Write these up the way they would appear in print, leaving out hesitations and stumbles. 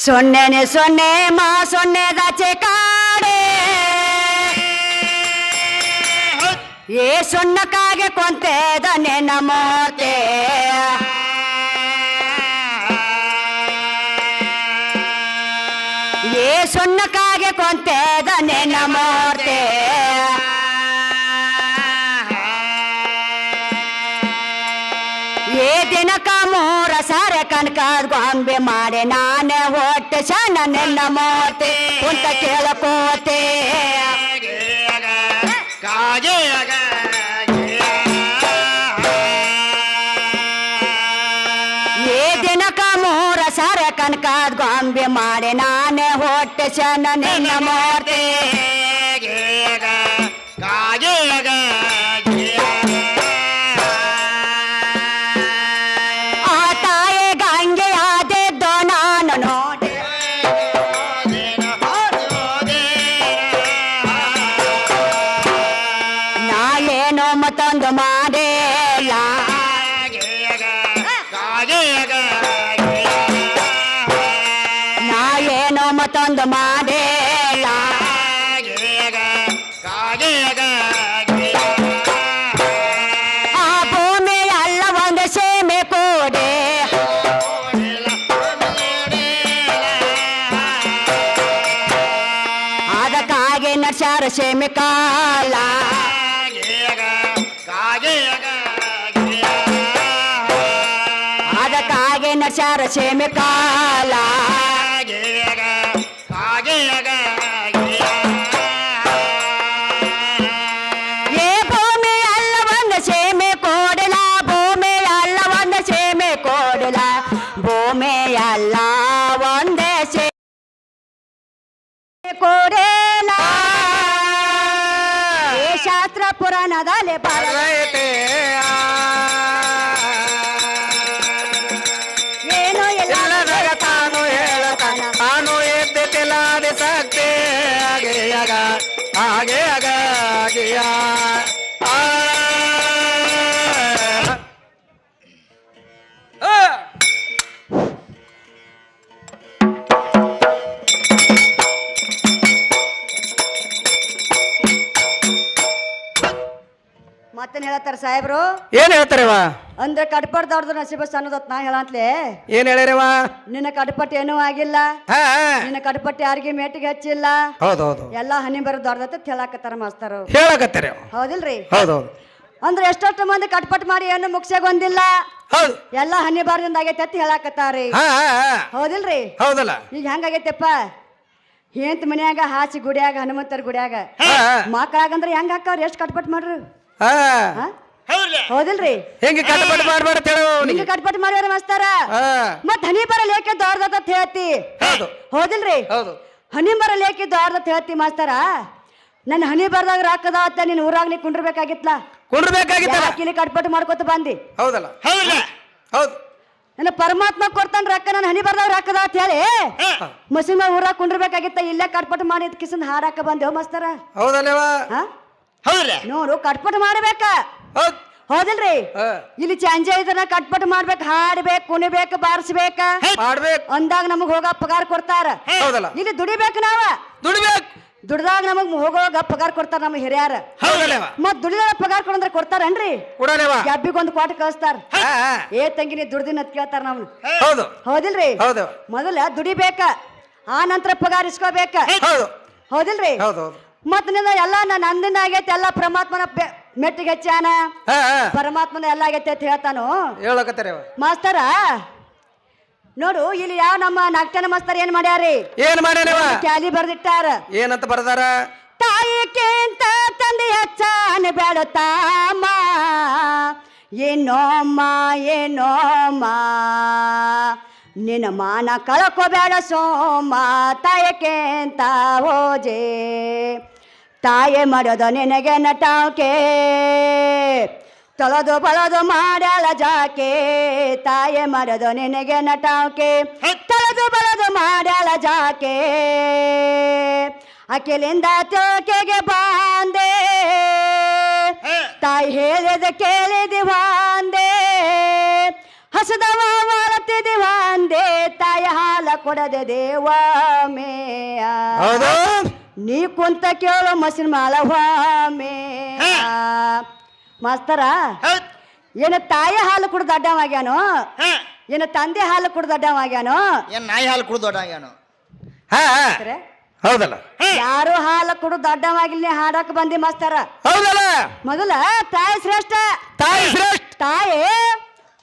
ಸೊನ್ನೆನೆ ಸೊನ್ನೆ ಮಾ ಸೊನ್ನೆದಾಚೆ ಕಾಡೆ ಏ ಸೊನ್ನಕ್ಕಾಗೆ ಕೊಂತೆದ ನೆನ ಮೋತೆ ಏ ಸೊನ್ನಕ್ಕಾಗೆ ಕೊಂತೆದ ನೆನ ಮೋತೆ ಏ ದಿನಕ ಮೂರ ಸಾರೆ ಕನಕದ ಗೊಂಬೆ ಮಾಡೆ ನಾನೇ ಹೊಟ್ಟೆ ಸಣ್ಣ ನೆನ್ನ ಮೋತೆ ಅಂತ ಕೇಳಕೋತೆ ಏ ದಿನಕ ಮೂರ ಸಾರೆ ಕನಕದ ಗೊಂಬೆ ಮಾಡೆ ನಾನೇ ಹೊಟ್ಟೆ ಸಣ್ಣ ನೆನ್ನ ಮೋತೆ ಮತ್ತೊಂದು ಮಾಡೇಲ ನಾ ಏನೋ ಮತ್ತೊಂದು ಮಾಡೇಲ ಆ ಭೂಮಿ ಅಲ್ಲ ಒಂದು ಸೀಮೆ ಕೂಡೆ ಅದಕ್ಕಾಗಿ ನಡ್ಸ್ಯಾರ ಸೀಮೆ ಕಾಲ ಅದಕ್ಕಾಗೆ ನಡ್ಸ್ಯಾರ ಸೀಮೆ ಕಾಲ ಏ ಭೂಮಿ ಅಲ್ಲ ಒಂದು ಸೀಮೆ ಕೊಡಲ ಭೂಮಿ ಅಲ್ಲ ಒಂದು ಸೀಮೆ ಕೊಡಲ ಭೂಮಿ ಅಲ್ಲ ಒಂದೇ ಸೀಮೆ ಕೊಡಲ ಏ ಶಾಸ್ತ್ರ ಪುರಾಣದಲ್ಲಿ ಬರೈತೆ आगे आगे गया ಮತ್ತೇನ್ ಹೇಳ್ತಾರ ಸಾಹೇಬ್ರು ಏನ್ ಹೇಳ್ತಾರವ ಅಂದ್ರೆ ಕಟ್ಪಟ್ ದೊಡ್ಡದು ನಸೀಬ ಸಣ್ಣದತ್ ನಾ ಹೇಳಂತ್ಲೆ ಏನ್ ಹೇಳಿರವ ನಿನ್ನ ಕಟ್ಪಟ್ ಏನೂ ಆಗಿಲ್ಲ ನಿನ್ನ ಕಟ್ಪಟ್ ಯಾರಿಗೆ ಮೇಟಿಗೆ ಹಚ್ಚಿಲ್ಲ ಹೌದೌದು ಎಲ್ಲಾ ಹನಿ ಬರ ದೊಡ್ಡದತ್ತ ಹೇಳಾಕತ್ತಾರ ಮಾಸ್ತರು ಹೇಳಕತ್ತಾರ ಹೌದಿಲ್ರಿ ಹೌದೌದು ಅಂದ್ರೆ ಎಷ್ಟೊಷ್ಟು ಮಂದಿ ಕಟ್ಪಟ್ ಮಾಡಿ ಏನು ಮುಗಿಸಾಗೊಂದಿಲ್ಲ ಹೌದು ಎಲ್ಲಾ ಹನಿ ಬಾರದಿಂದ ಆಗೈತೆ ಅಂತ ಹೇಳಾಕತ್ತಾರಿ ಹೌದಿಲ್ರಿ ಹೌದಲ್ಲ ಈಗ ಹೆಂಗಾಗೈತೆಪ್ಪ ಏಂತ ಮನ್ಯಾಗ ಹಾಸಿ ಗುಡಿಯಾಗ ಹನುಮಂತರ ಗುಡಿಯಾಗ ಮಕ್ಕಳಾಗಂದ್ರ ಹೆಂಗ ಹಾಕವ್ರ ಎಷ್ಟ್ ಕಟ್ಪಟ್ ಮಾಡ್ರು ಹೌದಿಲ್ರಿ ಹೆಂಗ ಕಟ್ಪಟ್ ಮಾಡ್ಬೇಡ ಹಿಂಗ ಕಟ್ಪಟ್ ಮಾಡ್ಯಾರ ಮಾಸ್ತಾರ ಮತ್ ಹನಿ ಬರ ಲೇಖೆ ದೊಡ್ಡದತ್ತ ಹೇಳ್ತಿ ಹೌದಿಲ್ರಿ ಹನಿ ಬರ ಲೇಖೆ ದೊಡ್ಡದತ್ತ ಹೇಳ್ತಿ ಮಾಸ್ತಾರ ನನ್ನ ಹನಿ ಬರ್ದಾಗ ರಾಕದಾವತ್ತ ನೀನ್ ಊರಾಗ ನೀ ಕುಂಡ್ರಬೇಕಾಗಿತ್ಲ ಕುಂಡ್ರಬೇಕಾಗಿತ್ತ ಕಟ್ಪಟ್ ಮಾಡ್ಕೊತ ಬಂದಿ ಹೌದಲ್ಲ ಹೌದು ನನ್ನ ಪರಮಾತ್ಮ ಕೊಡ್ತಾನ ರೊಕ್ಕ ನನ್ನ ಹನಿ ಬರ್ದಾಗ ರಾಕದ ಅಂತ ಹೇಳಿ ಮಸೀಮ ಊರಾಗ ಕುಂಡ್ರಬೇಕಾಗಿತ್ತ ಇಲ್ಲೇ ಕಟ್ಪಟ್ ಮಾಡಿ ಕಿಸನ್ ಹಾಡಾಕ ಬಂದೇವ್ ಮಾಸ್ತಾರ ಹೌದಲ್ಲವಾ ನೋಡು ಕಟ್ಪಟ್ ಮಾಡ್ಬೇಕ ಹೌದಿಲ್ರಿ ಇಲ್ಲಿ ಚಂಜೆ ಇದನ್ನ ಕಟ್ಪಟ್ ಮಾಡ್ಬೇಕು ಹಾಡ್ಬೇಕು ಕುಣಿಬೇಕು ಬಾರಿಸ್ಬೇಕ ಅಂದಾಗ ನಮಗ್ ಹೋಗ ಪಗಾರ ಕೊಡ್ತಾರ ಇಲ್ಲಿ ದುಡಿಬೇಕು ನಾವ ದುಡ್ದಾಗ ನಮಗ್ ಹೋಗೋಗ ಪಗಾರ ಕೊಡ್ತಾರ ನಮಗ್ ಹಿರಿಯಾರ ಮತ್ ದುಡಿದ ಪಗಾರ ಕೊಡಂದ್ರ ಕೊಡ್ತಾರನ್ರಿ ಗ್ಯಾಬಿಗೊಂದು ಕ್ವಾಟ ಕಳಿಸ್ತಾರ ಏ ತಂಗಿ ನೀ ದುಡ್ದಿನ ಕೇಳ್ತಾರ ನಮ್ನ ಹೌದಿಲ್ರಿ ಮೊದಲ ದುಡಿಬೇಕ ಆ ನಂತರ ಪಗಾರ ಇಸ್ಕೋಬೇಕ ಹೌದಿಲ್ರಿ ಮತ್ ನಿನ್ನ ಎಲ್ಲಾ ನಂದಿನ ಆಗೈತೆ ಎಲ್ಲಾ ಪರಮಾತ್ಮನ ಮೆಟ್ಟಿಗೆ ಹಚ್ಚಾನ ಪರಮಾತ್ಮನ ಎಲ್ಲ ಆಗೈತೆ ಅಂತ ಹೇಳ್ತಾನು ಮಾಸ್ತರ ನೋಡು ಇಲ್ಲಿ ಯಾವ ನಮ್ಮ ನಾಟ್ಯನ ಮಾಸ್ತರ್ ಏನ್ ಮಾಡ್ಯಾರಿ ಕ್ಯಾಲಿ ಬರ್ದಿಟ್ಟಾರ ಏನಂತ ಬರ್ದಾರ ತಾಯಿಕೆಂತ ತಂದೆ ಹಚ್ಚಾನ ಬೇಡತಾಮ ಏನೋಮ್ಮ ನಿನ್ನ ಮಾನ ಕಳ್ಕೋಬೇಡ ಸೋಮ ತಾಯಕೆಂತ ಓಜೆ ತಾಯಿ ಮಾಡೋದ ನಿನಗೆ ನಟಾಕೆ ತೊಳೆದು ಬಳದು ಮಾಡ್ಯಾಳ ಜಾಕೆ ತಾಯಿ ಮಾಡೋದು ನಿನಗೆ ನಟಾಕೆ ತೊಳೆದು ಬಳದು ಮಾಡ್ಯಾಳ ಜಾಕೆ ಅಖಿಲಿಂದ ತೋಕೆಗೆ ಬಾಂದೆ ತಾಯಿ ಹೇಳಿದ ಕೇಳಿದಿವಾಂದೆ ಹಸದವ ವಾರತಿದಿವಾಂದೆ ತಾಯಿ ಹಾಲ ಕೊಡದೆ ದೇವ ಮೇಯ ಹೌದು ನೀ ಕುಂತ ಕೇಳು ಮಸಿನ ಮಾಳವಾಮೆ ಮಾಸ್ತರ ಏನು ತಾಯಿ ಹಾಲು ಕುಡ್ದು ಅಡ್ಡವಾಗ್ಯಾನೋ ಏನು ತಂದೆ ಹಾಲು ಕುಡ್ದು ಅಡ್ಡವಾಗ್ಯಾನೋ ಏನ್ ನಾಯಿ ಹಾಲು ಕುಡ್ದು ದೊಡ್ಡಾಗ್ಯಾನು ಹಾ ಹೌದಲ್ಲ ಯಾರು ಹಾಲು ಕುಡ್ದು ಅಡ್ಡವಾಗಿಲ್ಲ ಹಾಡಕ್ ಬಂದಿ ಮಾಸ್ತರ ಹೌದಲ್ಲ ಮೊದಲ ತಾಯಿ ಶ್ರೇಷ್ಠ ತಾಯಿ ಶ್ರೇಷ್ಠ ತಾಯಿ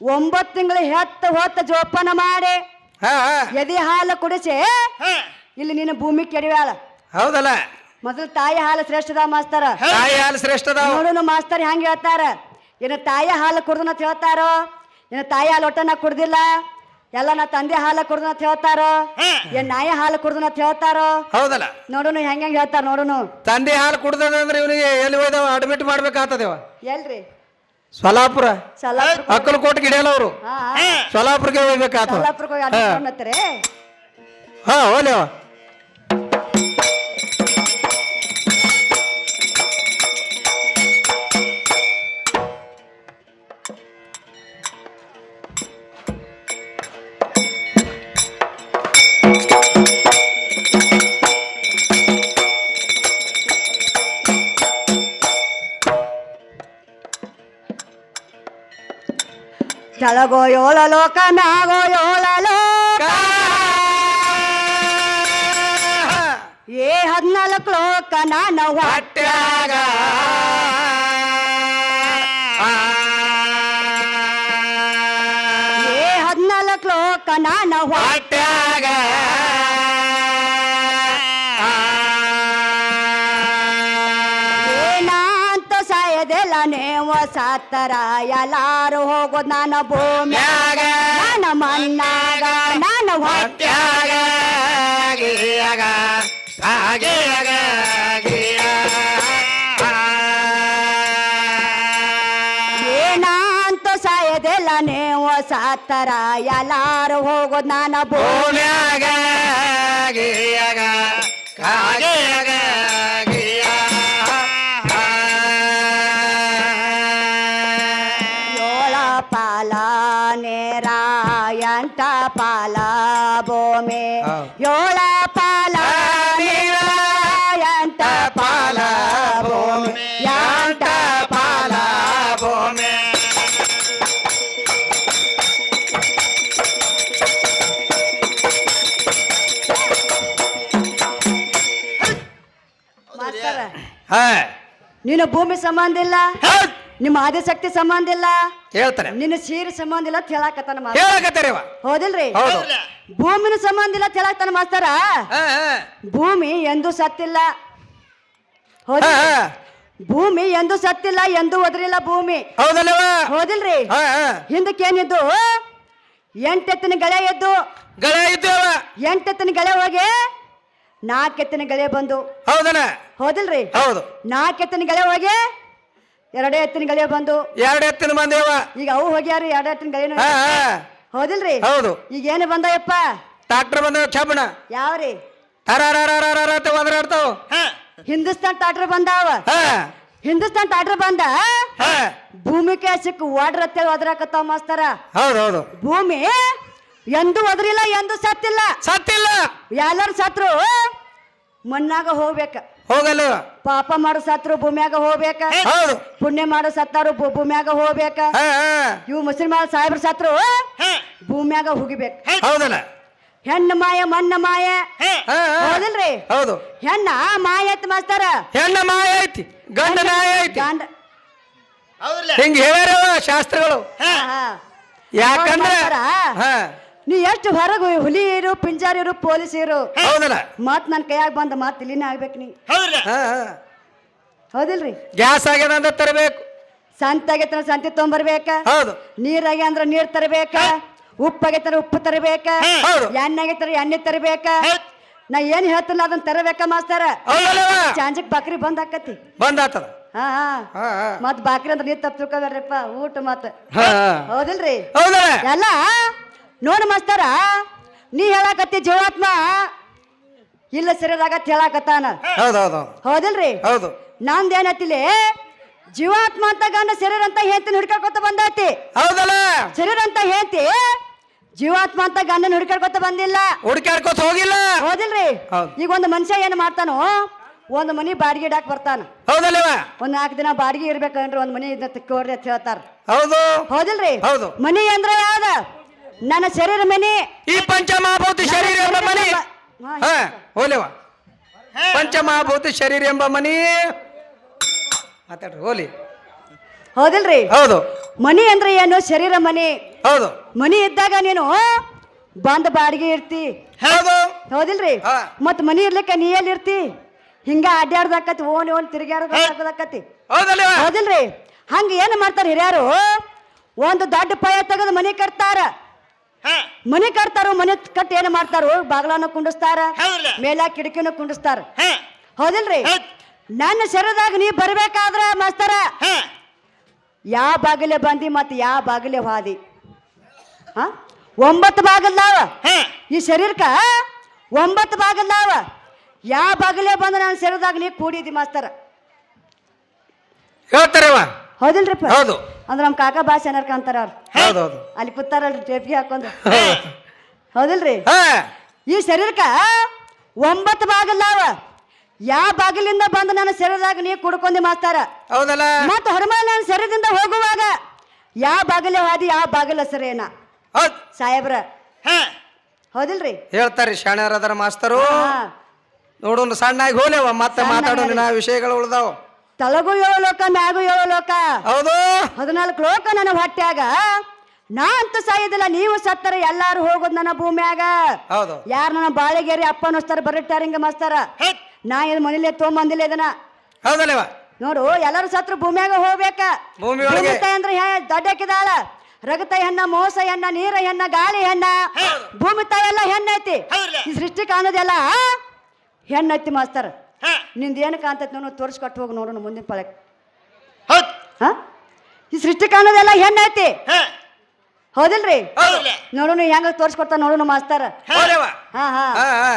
9 ತಿಂಗಳು ಹೆತ್ತ ಹೊತ್ತ ಜೋಪಾನ ಮಾಡಿ ಹಾ ಎದೆ ಹಾಲು ಕುಡಿಸಿ ಇಲ್ಲಿ ನೀನು ಭೂಮಿ ಕೆಡವ್ಯಾಳ ಹೌದಲ್ಲ ಮೊದಲು ತಾಯಿ ಹಾಲು ಶ್ರೇಷ್ಠದ ಮಾಸ್ತರ ತಾಯಿ ಹಾಲು ಶ್ರೇಷ್ಠದ ನೋಡು ಮಾಸ್ತರ್ ಹೆಂಗ್ ಹೇಳ್ತಾರ ಏನು ತಾಯಿ ಹಾಲು ಕುಡ್ದು ಅಂತ ಹೇಳ್ತಾರೋ ಏನು ತಾಯಿ ಹಾಲು ಒಟ್ಟನ ಕುಡ್ದಿಲ್ಲ ಎಲ್ಲ ನಾ ತಂದೆ ಹಾಲು ಕುಡ್ದು ಅಂತ ಹೇಳ್ತಾರೋ ಏನ್ ನಾಯಿ ಹಾಲು ಕುಡ್ದು ಅಂತ ಹೇಳ್ತಾರೋ ಹೌದಲ್ಲ ನೋಡುನು ಹೆಂಗ್ ಹೇಳ್ತಾರ ನೋಡುನು ತಂದೆ ಹಾಲು ಕುಡ್ದಂದ್ರೆ ಇವನಿಗೆ ಎಲ್ಲಿ ಹೋಯ್ದವ ಅಡ್ಮಿಟ್ ಮಾಡ್ಬೇಕಾಗ್ತದೇವ ಎಲ್ರಿ ಸೊಲಾಪುರ ಸೊಲ್ಲಾಪುರ ಅಕ್ಕಲಕೋಟೆಗೆ ಹಿಡಿಯಲ್ಲ ಅವರು ಸೊಲಾಪುರಕ್ಕೆ ಹೋಗ್ಬೇಕಾಗ್ತದ ಸೊಲ್ಲಾಪುರಕ್ಕೆ ಹೋಗಿ ಅಡ್ಮಿಟ್ ಮಾಡ್ತಾರೆ ಹಾ ಹೋಗ್ಲೇವ ಕೆಳಗೋ ಯೋಳ ಲೋಕ ಮ್ಯಾಗೋ ಯೋಳ ಲೋಕ ಏ 14 ಲೋಕ ನಾನು ಹೊಟ್ಯಾಗ ಏ 14 ಲೋಕ ನಾನು ಹೊಟ್ಯಾಗ ಏನಂತ ಸಾಯದೆಲ್ಲ ನೇವ ಸಾತರ ಎಲ್ಲಾರು ಹೋಗೋದು ನಾನು ಭೂಮ್ಯಾಗ ನಾನು ಮಣ್ಣಾಗ ನಾನು ಹೊಟ್ಯಾಗ ಗಿಯಾಗ ಆಗಿಯಾಗ ಏನಂತ ಸಾಯದೆಲ್ಲ ನೇವ ಸಾತರ ಎಲ್ಲಾರು ಹೋಗೋದು ನಾನು ಭೂಮ್ಯಾಗ ಗಿಯಾಗ ಆಗಿಯಾಗ ಯೋಳ ಪಾಲ ನೇರ 8 ಪಾಲ ಭೂಮಿ ಯೋಳ ಪಾಲ ನೇರ 8 ಪಾಲ ಭೂಮಿ 8 ಪಾಲ ಭೂಮಿ ಮಾಸ್ತರ ಹಾ ನೀನು ಭೂಮಿ ಸಂಬಂಧ ಇಲ್ಲ ನಿಮ್ಮ ಆದಿಶಕ್ತಿ ಸಂಬಂಧ ಇಲ್ಲ ಹೇಳ್ತಾರೆ ನಿನ್ನ ಸೀರೆ ಸಂಬಂಧ ಇಲ್ಲ ಅಂತ ಹೇಳಾಕತ್ತಾನ ಮಾಸ್ತರ ಹೇಳಕತ್ತೀರವ ಹೌದಿಲ್ರಿ ಹೌದು ಭೂಮಿನ ಸಂಬಂಧ ಇಲ್ಲ ಅಂತ ಹೇಳಾಕತ್ತಾನ ಮಾಸ್ತರ ಭೂಮಿ ಎಂದೂ ಸತ್ತಿಲ್ಲ ಹೌದ ಭೂಮಿ ಎಂದೂ ಸತ್ತಿಲ್ಲ ಎಂದೂ ಒದರಿಲ್ಲ ಭೂಮಿ ಹೌದಲ್ಲವ ಹೌದಿಲ್ರಿ ಹಿಂದಕ್ಕೆ ಏನಿದ್ದು 8 ಎತ್ತಿನ ಗಳೆ ಎದ್ದು ಗಳ ಇದ್ದೇವ 8 ಎತ್ತಿನ ಗಳೆ ಹೋಗಿ 4 ಎತ್ತಿನ ಗಳೆ ಬಂದು ಹೌದನ ಹೌದಿಲ್ರಿ ಹೌದು 4 ಎತ್ತಿನ ಗಳೆ ಹೋಗಿ 2 ಎತ್ತಿನ ಗಳೆ ಬಂದು 2 ಎತ್ತಿನ ಬಂದೇವ ಈಗ ಅವು ಹೋಗ್ಯಾರಿ 2 ಎತ್ತಿನ ಗಳೆನು ಹೌದಿಲ್ರಿ ಹೌದು ಈಗ ಏನು ಬಂದಯಪ್ಪ ಟ್ರಾಕ್ಟರ್ ಬಂದೇವ ಕಬ್ಬಣ ಯಾವ್ರಿ ಅಂತ ಒದರಾಡ್ತಾವ ಹಿಂದೂಸ್ತಾನ್ ಟ್ರಾಕ್ಟರ್ ಬಂದಾವ ಹಿಂದೂಸ್ತಾನ್ ಟ್ರಾಕ್ಟರ್ ಬಂದ ಭೂಮಿಗೆ ಸಿಕ್ಕ ವಾಡ್ರ ಅಂತೇಳಿ ಒದರಾಕತ್ತಾವ ಮಾಸ್ತರ ಹೌದು ಹೌದು ಭೂಮಿ ಎಂದೂ ಒದರಿಲ್ಲ ಎಂದು ಸತ್ತಿಲ್ಲ ಸತ್ತಿಲ್ಲ ಎಲ್ಲರೂ ಸತ್ರು ಮಣ್ಣಾಗ ಹೋಗ್ಬೇಕ ಹೋಗಲ್ಲ ಪಾಪ ಮಾಡೋ ಸತ್ರು ಭೂಮಿಯಾಗ ಹೋಗ್ಬೇಕ ಹೌದು ಪುಣ್ಯ ಮಾಡೋ ಸತ್ತಾರು ಭೂಮಿಯಾಗ ಹೋಗ್ಬೇಕ ಇವು ಮುಸ್ಲಿಮಾರ ಸಾಹೇಬ್ರ ಸತ್ರು ಭೂಮಿಯಾಗ ಹೋಗಿಬೇಕು ಹೌದಲ್ಲ ಹೆಣ್ಣು ಮಾಯ ಮಣ್ಣ ಮಾಯ ಹೌದಿಲ್ರಿ ಹೌದು ಹೆಣ್ಣ ಮಾಯ ಐತಿ ಮಾಸ್ತರ ಹೆಣ್ಣ ಮಾಯ ಐತಿ ಗಂಡ ನಾಯ ಐತಿ ಗಂಡ ಹಿಂಗ ಹೇಳ್ಯಾರವ ಶಾಸ್ತ್ರಗಳು ಯಾಕಂದ್ರೆ ನೀ ಎಷ್ಟು ಹೊರಗು ಹುಲಿ ಇರು ಪಿಂಜಾರಿ ಇರು ಪೊಲೀಸ್ ಇರು ಹೌದಲ್ಲ ಮತ್ ನನ್ ಕೈಯಾಗ ಬಂದ ಮತ್ ಇಲ್ಲಿನೇ ಆಗ್ಬೇಕು ನೀ ಹೌದಿಲ್ರಿ ಗ್ಯಾಸ್ ಆಗ್ಯದ ಅಂತ ತರಬೇಕು ಸಂತಾಗೈತ್ರ ಸಂತಿ ತೊಗೊಂಬರ್ಬೇಕ ಹೌದು ನೀರಾಗೆ ಅಂದ್ರ ನೀರ್ ತರಬೇಕ ಉಪ್ಪಾಗೈತರ ಉಪ್ಪು ತರಬೇಕ ಹೌದು ಎಣ್ಣೆಗೈತರ ಎಣ್ಣೆ ತರಬೇಕ ನಾ ಏನ್ ಹೇಳ್ತಿಲ್ಲ ಅದನ್ನ ತರಬೇಕ ಮಾಸ್ತರ ಚಾಂಜಕ್ ಬಾಕ್ರಿ ಬಂದ್ ಆಕತಿ ಬಂದಾತದ ಹಾ ಮತ್ ಬಾಕ್ರಿ ಅಂದ್ರೆ ನೀರ್ ತಪ್ಪ ತಿಳ್ಕೊಬೇಡ್ರಿಪ್ಪ ಊಟ ಮತ್ ಹೌದಿಲ್ರಿ ಹೌದಲ್ಲ ಎಲ್ಲ ನೋಡು ಮಾಸ್ತರ ನೀ ಹೇಳಾಕತ್ತಿ ಜೀವಾತ್ಮ ಇಲ್ಲ ಸರಿಯಾಗತ್ ಹೇಳಾಕತ್ತಾನ ಹೌದೌದು ಹೌದಿಲ್ರಿ ಹೌದು ನಂದೇನತ್ತಿಲಿ ಜೀವಾತ್ಮ ಅಂತ ಗಂಡ ಶರೀರ ಅಂತ ಹೇಳ್ತೀನಿ ಹಿಡ್ಕೊತ ಬಂದೈತಿ ಹೌದಲ್ಲ ಶರೀರ ಅಂತ ಹೇಳ್ತಿ ಜೀವಾತ್ಮ ಅಂತ ಗಂಡನ ಹುಡುಕಾಡ್ಕೊತ ಬಂದಿಲ್ಲ, ಹುಡುಕ್ಯಾಡ್ಕೋತ ಹೋಗಿಲ್ಲ. ಹೌದಿಲ್ರಿ? ಹೌದು. ಈಗ ಒಂದು ಮನುಷ್ಯ ಏನ್ ಮಾಡ್ತಾನೋ, ಒಂದ್ ಮನಿ ಬಾಡಿಗೆ ಇಡಾಕ್ ಬರ್ತಾನ, ಹೌದಲ್ಲವ? ಒಂದ್ 4 ದಿನ ಬಾಡಿಗೆ ಇರ್ಬೇಕಂದ್ರೆ ಒಂದ್ ಮನಿ ಇದನ್ನ ತಿಕ್ಕೋರಿ ಅಂತ ಹೇಳ್ತಾರ, ಹೌದು ಹೌದಿಲ್ರಿ? ಹೌದು. ಮನಿ ಅಂದ್ರೆ ಯಾವ್ದ? ನನ್ನ ಶರೀರ ಮನಿ, ಈ ಪಂಚಮಹಾಭೂತ ಶರೀರ ಎಂಬ ಮನಿ. ಹಾ ಹೋಲಿವ, ಪಂಚಮಹಾಭೂತ ಶರೀರ ಎಂಬ ಮನಿ. ಮಾತಾಡ್ರಿ ಹೋಲಿ. ಹೌದಿಲ್ರಿ? ಹೌದು. ಮನಿ ಅಂದ್ರೆ ಏನು? ಶರೀರ ಮನಿ. ಹೌದು. ಮನಿ ಇದ್ದಾಗ ನೀನು ಬಂದ್ ಬಾಡಿಗೆ ಇರ್ತಿ, ಹೌದು. ಹೌದಿಲ್ರಿ? ಹಾ. ಮತ್ ಮನಿ ಇರ್ಲಿಕ್ಕ ನೀ ಎಲ್ಲಿ ಇರ್ತಿ? ಹಿಂಗ ಅಡ್ಡಾಡ್ದಾಕತಿ, ಓನ್ ತಿರುಗಾಡದಾಕತಿ, ಹೌದಲ್ಲವ? ಹೌದಿಲ್ರಿ? ಹಂಗ ಏನ್ ಮಾಡ್ತಾರ ಹಿರಿಯರು? ಒಂದು ದೊಡ್ಡ ಪಾಯ ತೆಗೆದು ಮನಿ ಕಟ್ತಾರ, ಮನಿ ಕಟ್ತಾರ. ಮನಿ ಕಟ್ಟಿ ಏನ್ ಮಾಡ್ತಾರ? ಬಾಗ್ಲನ್ನ ಕುಂಡಿಸ್ತಾರ, ಮೇಲ ಕಿಟಕಿನ ಕುಂಡಿಸ್ತಾರ, ಹೌದಿಲ್ರಿ? ನನ್ನ ಶರೀರದಾಗ ನೀ ಬರ್ಬೇಕಾದ್ರ ಮಾಸ್ತರ ಯಾವ ಬಾಗಿಲೆ ಬಂದಿ ಮತ್ ಯಾವ ಬಾಗಿಲೆ ಹಾದಿ? 9 ಬಾಗಿಲ್ದಾವ ಈ ಶರೀರಕ್ಕ, 9 ಬಾಗಿಲ್ದಾವ. ಯಾವ ಬಾಗಿಲೆ ಬಂದ ನನ್ನ ಶರೀರದಾಗ ನೀ ಕೂಡಿದಿ ಮಾಸ್ತರ, ಹೇಳ್ತಾರವ? ಹೌದಿಲ್ರಿಪ್ಪ? ಹೌದು. ಅಂದ್ರೆ ನಮ್ ಕಾಕ ಭಾಷೆ ಅನ್ನರ್ಕ ಅಂತಾರ ಅವ್ರು, ಹೌದೌದು. ಅಲ್ಲಿ ಕೂತಾರಲ್ರಿ ಟೇಪ್ಗೆ ಹಾಕೊಂಡು, ಹೌದಿಲ್ರಿ? ಈ ಶರೀರಕ್ಕ 9 ಬಾಗಿಲ್ದಾವ. ಯಾವ ಬಾಗಿಲಿಂದ ಬಂದು ನನ್ನ ಶರೀರದಾಗ ನೀ ಕುಡ್ಕೊಂಡಿ ಮಾಸ್ತಾರ, ಹೌದಲ್ಲ? ಮತ್ತ ಹೊರಮೇಲೆ ನನ್ನ ಶರೀರದಿಂದ ಹೋಗುವಾಗ ಯಾವ ಬಾಗಿಲೆ ಹಾದಿ, ಯಾವ ಬಾಗಿಲ ಹೆಸರೇನ ಹೌದ್ ಸಾಹೇಬ್ರ, ಹೌದಿಲ್ರಿ? ಹೇಳ್ತಾರಿ ಶಾಣ್ಯರದರ ಮಾಸ್ತರು. ಹಾ. ನೋಡೋಣ ಸಣ್ಣಾಗಿ ಹೋಲೇವ, ಮತ್ತೆ ಮಾತಾಡೋಣ ನಾ ವಿಷಯಗಳು ಉಳ್ದಾವ. ತಳಗು 7 ಲೋಕ, ಮ್ಯಾಗು 7 ಲೋಕ, ಹೌದು. 14 ಲೋಕ ನನ್ನ ಹೊಟ್ಯಾಗ. ನಾ ಅಂತ ಸಾಯೋದಿಲ್ಲ, ನೀವು ಸತ್ತರ ಎಲ್ಲಾರು ಹೋಗೋದು ನನ್ನ ಭೂಮಿಯಾಗ. ಹೌದು. ಯಾರು ನನ್ನ ಬಾಳೆಗೇರಿ ಅಪ್ಪ ಅನ್ನಿಸ್ತಾರ ಬರೀತಾರ ಹಿಂಗ ಮಾಸ್ತಾರ. ನಾ ಏನ್ ಮನೇಲಿ ತೊಗೊಂಬಂದಿಲ್ಲ ಇದನ್ನ, ಹೌದಲ್ಲವ? ನೋಡು ಎಲ್ಲರೂ ಸತ್ರ ಭೂಮಿಯಾಗ ಹೋಗ್ಬೇಕ. ಭೂಮಿ ಒಳಗೆ ತಾಯಿ ಅಂದ್ರೆ ದೊಡ್ಡಕ್ಕಿದಾಳ, ರಗತ ಹೆಣ್ಣ, ಮೋಸ ಹೆಣ್ಣ, ನೀರ ಹೆಣ್ಣ, ಗಾಳಿ ಹೆಣ್ಣ, ಭೂಮಿ ತಾಯಿ ಎಲ್ಲ ಹೆಣ್ಣೈತಿ. ಈ ಸೃಷ್ಟಿ ಕಾಣೋದೆಲ್ಲ ಹೆಣ್ಣೈತಿ ಮಾಸ್ತರ್. ನಿಂದ ಏನು ಕಾಣ್ತೈತಿ ನೋಡು, ತೋರಿಸ್ಕೊಟ್ಟು ಹೋಗಿ ನೋಡೋಣ ಮುಂದಿನ ಪಳಕ್. ಈ ಸೃಷ್ಟಿ ಕಾಣೋದೆಲ್ಲ ಹೆಣ್ಣೈತಿ, ಹೌದಿಲ್ರಿ? ನೋಡೋಣ ಹೆಂಗ ತೋರಿಸ್ಕೊಡ್ತಾ ನೋಡೋಣ ಮಾಸ್ತರ. ಹೋಲೇವ? ಹಾ ಹಾ ಹಾ ಹಾ